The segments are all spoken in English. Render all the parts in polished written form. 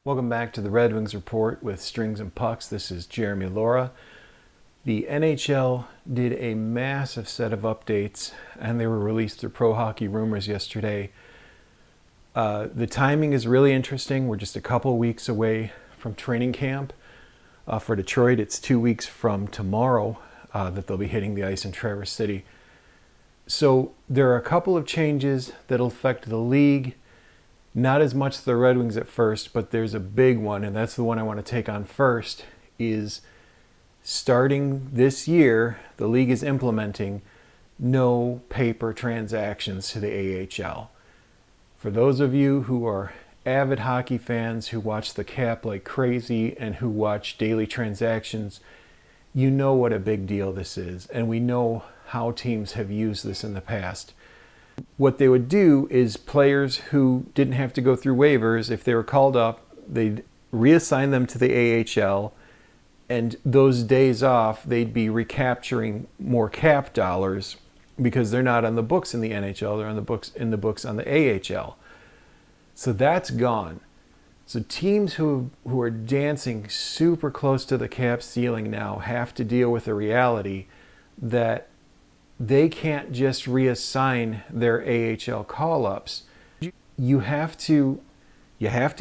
Welcome back to the Red Wings Report with Strings and Pucks. This is Jeremy Laura. The NHL did a massive set of updates, and they were released through Pro Hockey Rumors yesterday. The timing is really interesting. We're just a couple weeks away from training camp. For Detroit, it's 2 weeks from tomorrow that they'll be hitting the ice in Traverse City. So there are a couple of changes that'll affect the league. Not as much the Red Wings at first, but there's a big one, and that's the one I want to take on first, is starting this year, the league is implementing no paper transactions to the AHL. For those of you who are avid hockey fans who watch the cap like crazy and who watch daily transactions, you know what a big deal this is, and we know how teams have used this in the past. What they would do is players who didn't have to go through waivers, if they were called up, they'd reassign them to the AHL, and those days off, they'd be recapturing more cap dollars because they're not on the books in the NHL, they're on the books on the AHL. So that's gone. So teams who are dancing super close to the cap ceiling now have to deal with the reality that they can't just reassign their AHL call-ups. You have to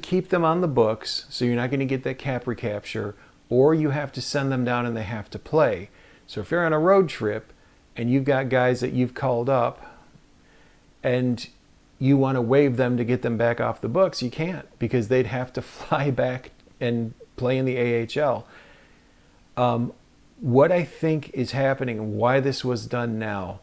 keep them on the books, so you're not going to get that cap recapture, or you have to send them down and they have to play. So if you're on a road trip and you've got guys that you've called up and you want to waive them to get them back off the books, you can't, because they'd have to fly back and play in the AHL. What I think is happening and why this was done now,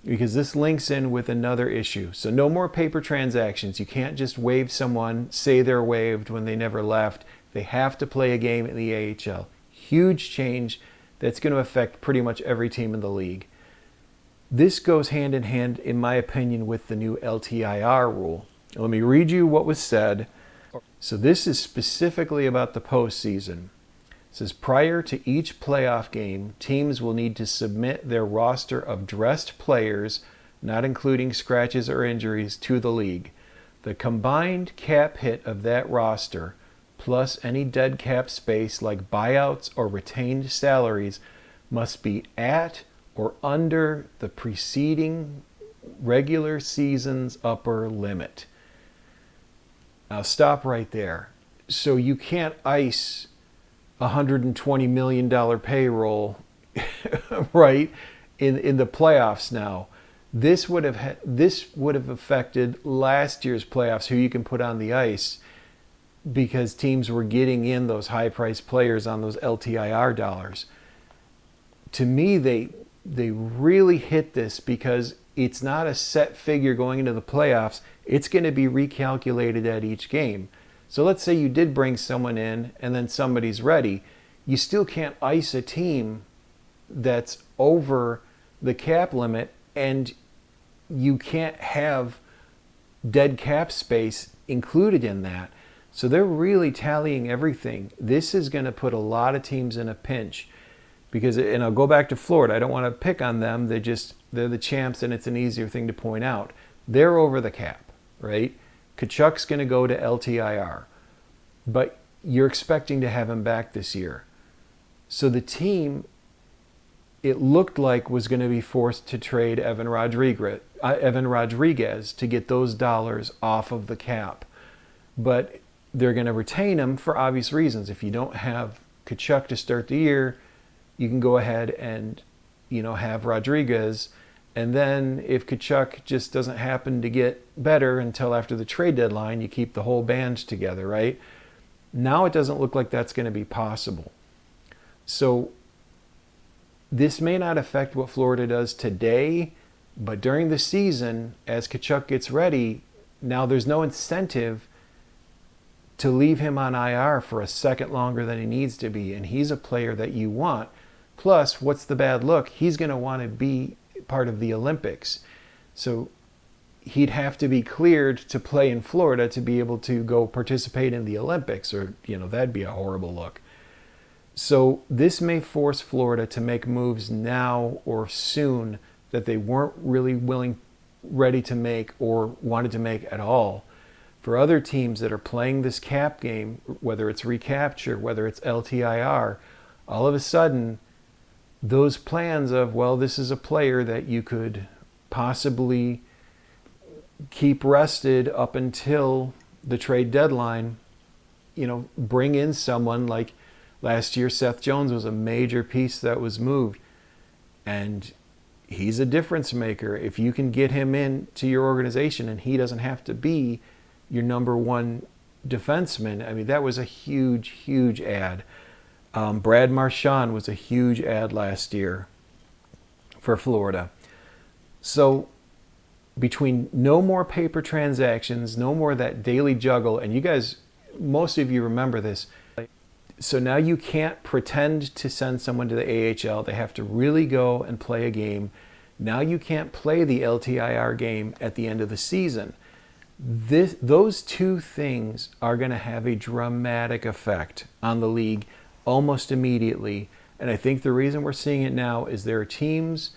because this links in with another issue. So no more paper transactions. You can't just waive someone, say they're waived when they never left. They have to play a game in the AHL. Huge change that's going to affect pretty much every team in the league. This goes hand in hand, in my opinion, with the new LTIR rule. Let me read you what was said. So this is specifically about the postseason. It says, prior to each playoff game, teams will need to submit their roster of dressed players, not including scratches or injuries, to the league. The combined cap hit of that roster, plus any dead cap space like buyouts or retained salaries, must be at or under the preceding regular season's upper limit. Now stop right there. So you can't ice $120 million payroll, right, in the playoffs now. This would have affected last year's playoffs, who you can put on the ice, because teams were getting in those high-priced players on those LTIR dollars. To me, they really hit this because it's not a set figure going into the playoffs. It's going to be recalculated at each game. So let's say you did bring someone in and then somebody's ready. You still can't ice a team that's over the cap limit, and you can't have dead cap space included in that. So they're really tallying everything. This is going to put a lot of teams in a pinch because, and I'll go back to Florida. I don't want to pick on them. They're the champs, and it's an easier thing to point out. They're over the cap, right? Tkachuk's going to go to LTIR, but you're expecting to have him back this year. So the team, it looked like, was going to be forced to trade Evan Rodriguez to get those dollars off of the cap. But they're going to retain him for obvious reasons. If you don't have Tkachuk to start the year, you can go ahead and, have Rodriguez. And then if Tkachuk just doesn't happen to get better until after the trade deadline, you keep the whole band together, right? Now it doesn't look like that's going to be possible. So this may not affect what Florida does today, but during the season, as Tkachuk gets ready, now there's no incentive to leave him on IR for a second longer than he needs to be. And he's a player that you want. Plus, what's the bad look? He's going to want to be part of the Olympics. So he'd have to be cleared to play in Florida to be able to go participate in the Olympics, or, that'd be a horrible look. So this may force Florida to make moves now or soon that they weren't really ready to make or wanted to make at all. For other teams that are playing this cap game, whether it's recapture, whether it's LTIR, all of a sudden, those plans of, well, this is a player that you could possibly keep rested up until the trade deadline, bring in someone like last year. Seth Jones was a major piece that was moved, and he's a difference maker. If you can get him into your organization and he doesn't have to be your number one defenseman, I mean, that was a huge, huge ad. Brad Marchand was a huge ad last year for Florida. So between no more paper transactions, no more that daily juggle, and you guys, most of you remember this. So now you can't pretend to send someone to the AHL. They have to really go and play a game. Now you can't play the LTIR game at the end of the season. Those two things are going to have a dramatic effect on the league almost immediately. And I think the reason we're seeing it now is there are teams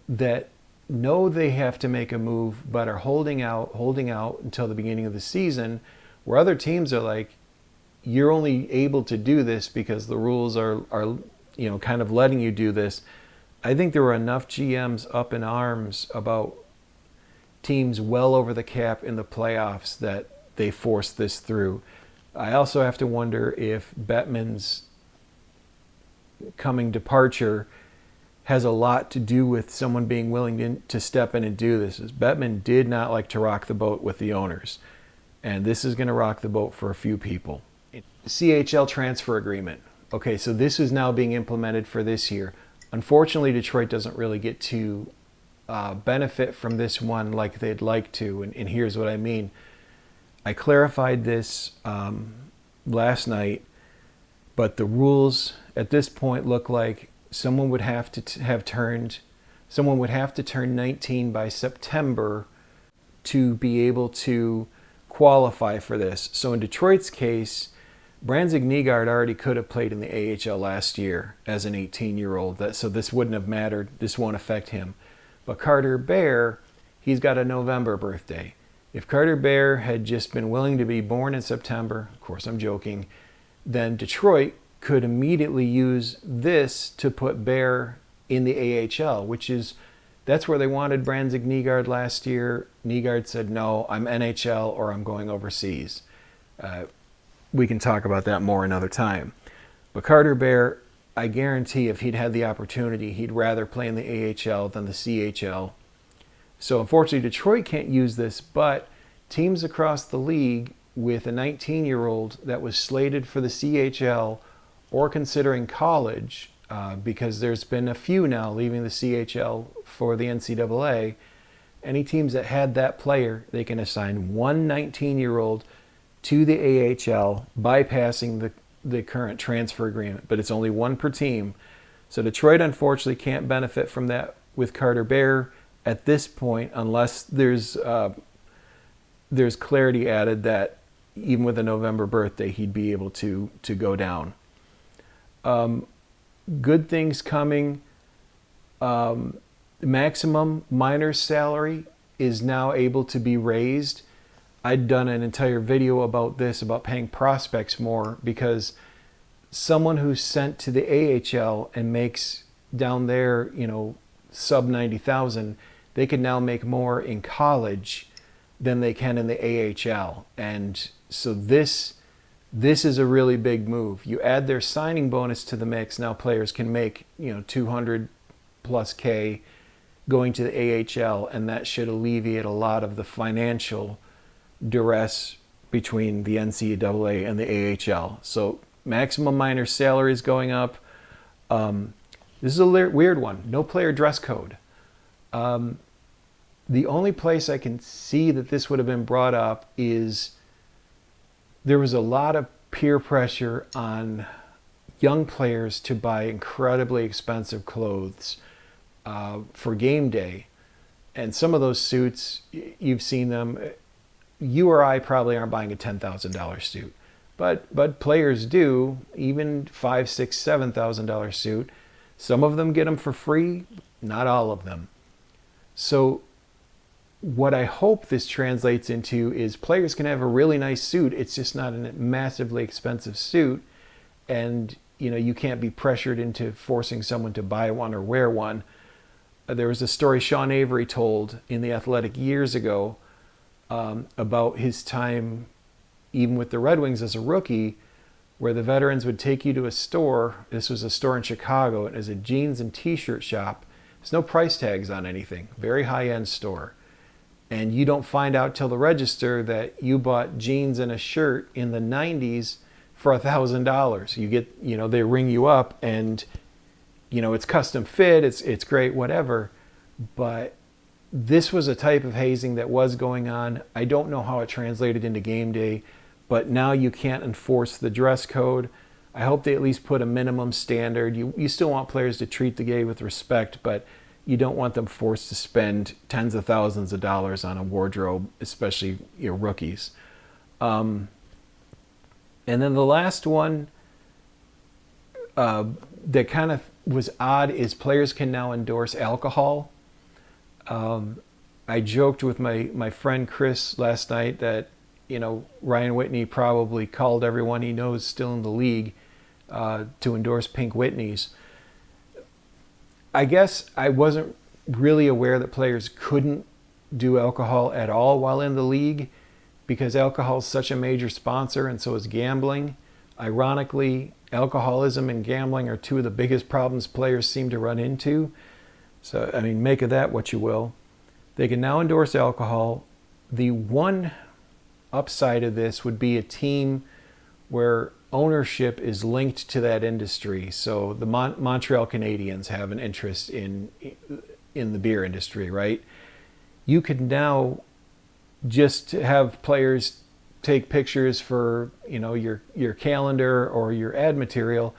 that know they have to make a move but are holding out until the beginning of the season, where other teams are like, you're only able to do this because the rules are kind of letting you do this. I think there were enough GMs up in arms about teams well over the cap in the playoffs that they forced this through. I also have to wonder if Bettman's coming departure has a lot to do with someone being willing to step in and do this. As Bettman did not like to rock the boat with the owners, and this is going to rock the boat for a few people. CHL transfer agreement. Okay, so this is now being implemented for this year. Unfortunately, Detroit doesn't really get to benefit from this one like they'd like to, and here's what I mean. I clarified this last night, but the rules at this point look like someone would have to turn 19 by September to be able to qualify for this. So in Detroit's case, Brandon Nygaard already could have played in the AHL last year as an 18-year-old, so this wouldn't have mattered. This won't affect him. But Carter Bear, he's got a November birthday. If Carter Bear had just been willing to be born in September, of course I'm joking, then Detroit could immediately use this to put Bear in the AHL, that's where they wanted Brandon Nygaard last year. Nygaard said, no, I'm NHL or I'm going overseas. We can talk about that more another time. But Carter Bear, I guarantee if he'd had the opportunity, he'd rather play in the AHL than the CHL. So unfortunately, Detroit can't use this, but teams across the league with a 19-year-old that was slated for the CHL or considering college, because there's been a few now leaving the CHL for the NCAA, any teams that had that player, they can assign one 19-year-old to the AHL, bypassing the current transfer agreement, but it's only one per team. So Detroit unfortunately can't benefit from that with Carter Bear at this point, unless there's clarity added that even with a November birthday, he'd be able to go down. Good things coming. Maximum minor salary is now able to be raised. I'd done an entire video about this, about paying prospects more, because someone who's sent to the AHL and makes down there, sub 90,000, they can now make more in college than they can in the AHL. And so this is a really big move. You add their signing bonus to the mix, now players can make 200 plus K going to the AHL, and that should alleviate a lot of the financial duress between the NCAA and the AHL. So maximum minor salary is going up. This is a weird one. No player dress code. The only place I can see that this would have been brought up is there was a lot of peer pressure on young players to buy incredibly expensive clothes for game day. And some of those suits, you've seen them. You or I probably aren't buying a $10,000 suit, but players do, even $5,000, $6,000, $7,000 suit. Some of them get them for free, not all of them. So what I hope this translates into is players can have a really nice suit. It's just not a massively expensive suit. And, you can't be pressured into forcing someone to buy one or wear one. There was a story Sean Avery told in The Athletic years ago about his time, even with the Red Wings as a rookie, where the veterans would take you to a store. This was a store in Chicago. It was a jeans and t-shirt shop. There's no price tags on anything. Very high-end store. And you don't find out till the register that you bought jeans and a shirt in the 90s for $1,000. You get, they ring you up and, it's custom fit, it's great, whatever. But this was a type of hazing that was going on. I don't know how it translated into game day, but now you can't enforce the dress code. I hope they at least put a minimum standard. You still want players to treat the game with respect, but you don't want them forced to spend tens of thousands of dollars on a wardrobe, especially rookies. And then the last one that kind of was odd is players can now endorse alcohol. I joked with my friend Chris last night that Ryan Whitney probably called everyone he knows still in the league to endorse Pink Whitneys. I guess I wasn't really aware that players couldn't do alcohol at all while in the league, because alcohol is such a major sponsor, and so is gambling. Ironically, alcoholism and gambling are two of the biggest problems players seem to run into. So, make of that what you will. They can now endorse alcohol. The one upside of this would be a team where ownership is linked to that industry. So the Montreal Canadiens have an interest in the beer industry, right? You could now just have players take pictures for your calendar or your ad material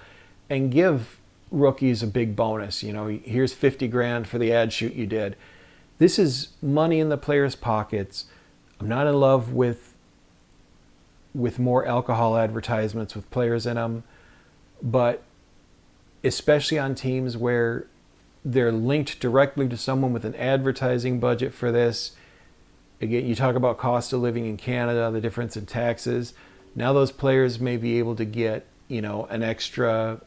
and give rookies a big bonus. Here's $50,000 for the ad shoot you did. This is money in the players' pockets. I'm not in love with more alcohol advertisements with players in them, but especially on teams where they're linked directly to someone with an advertising budget for this. Again, you talk about cost of living in Canada, the difference in taxes. Now those players may be able to get, an extra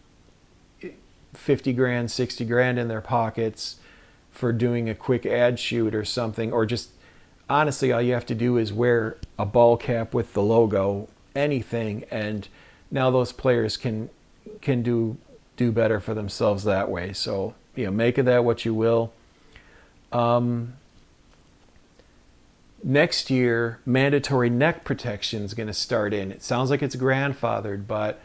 $50,000, $60,000 in their pockets for doing a quick ad shoot or something, or just honestly, all you have to do is wear a ball cap with the logo, anything, and now those players can do better for themselves that way. So, make of that what you will. Next year, mandatory neck protection is going to start in. It sounds like it's grandfathered, but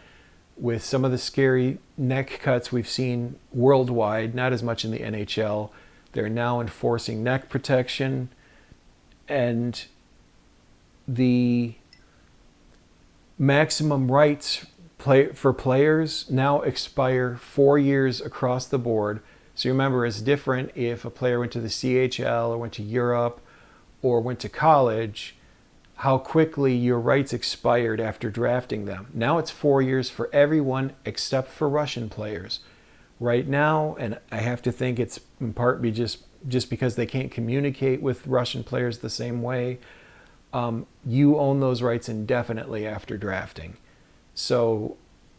with some of the scary neck cuts we've seen worldwide, not as much in the NHL, they're now enforcing neck protection. And the maximum rights for players now expire 4 years across the board. So remember, it's different if a player went to the CHL or went to Europe or went to college, how quickly your rights expired after drafting them. Now it's 4 years for everyone except for Russian players. Right now, and I have to think it's in part just because they can't communicate with Russian players the same way, you own those rights indefinitely after drafting. So,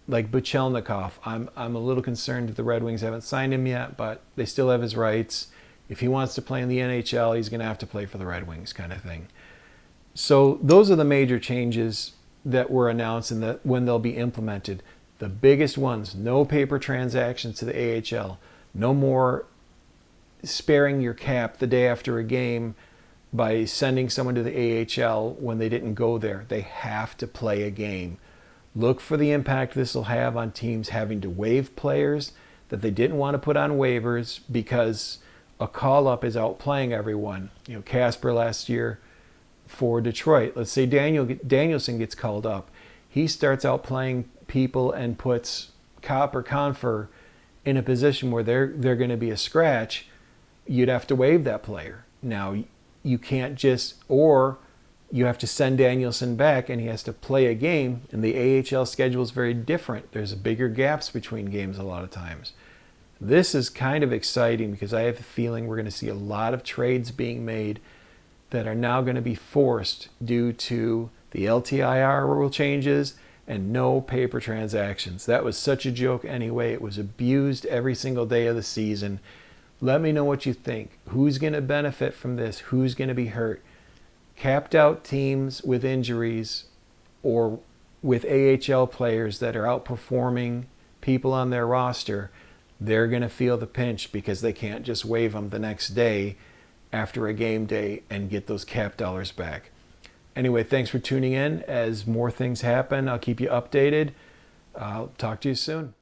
like Buchelnikov, I'm a little concerned that the Red Wings haven't signed him yet, but they still have his rights. If he wants to play in the NHL, he's going to have to play for the Red Wings, kind of thing. So those are the major changes that were announced and that when they'll be implemented. The biggest ones: no paper transactions to the AHL, no more sparing your cap the day after a game by sending someone to the AHL when they didn't go there. They have to play a game. Look for the impact this will have on teams having to waive players that they didn't want to put on waivers because a call-up is outplaying everyone. Casper last year for Detroit. Let's say Danielson gets called up. He starts outplaying people and puts Kopp or Confer in a position where they're going to be a scratch. You'd have to waive that player. Now, you can't just, or you have to send Danielson back and he has to play a game, and the AHL schedule is very different. There's bigger gaps between games a lot of times. This is kind of exciting because I have a feeling we're going to see a lot of trades being made that are now going to be forced due to the LTIR rule changes and no paper transactions. That was such a joke anyway. It was abused every single day of the season. Let me know what you think. Who's going to benefit from this? Who's going to be hurt? Capped out teams with injuries or with AHL players that are outperforming people on their roster, they're going to feel the pinch because they can't just waive them the next day after a game day and get those cap dollars back. Anyway, thanks for tuning in. As more things happen, I'll keep you updated. I'll talk to you soon.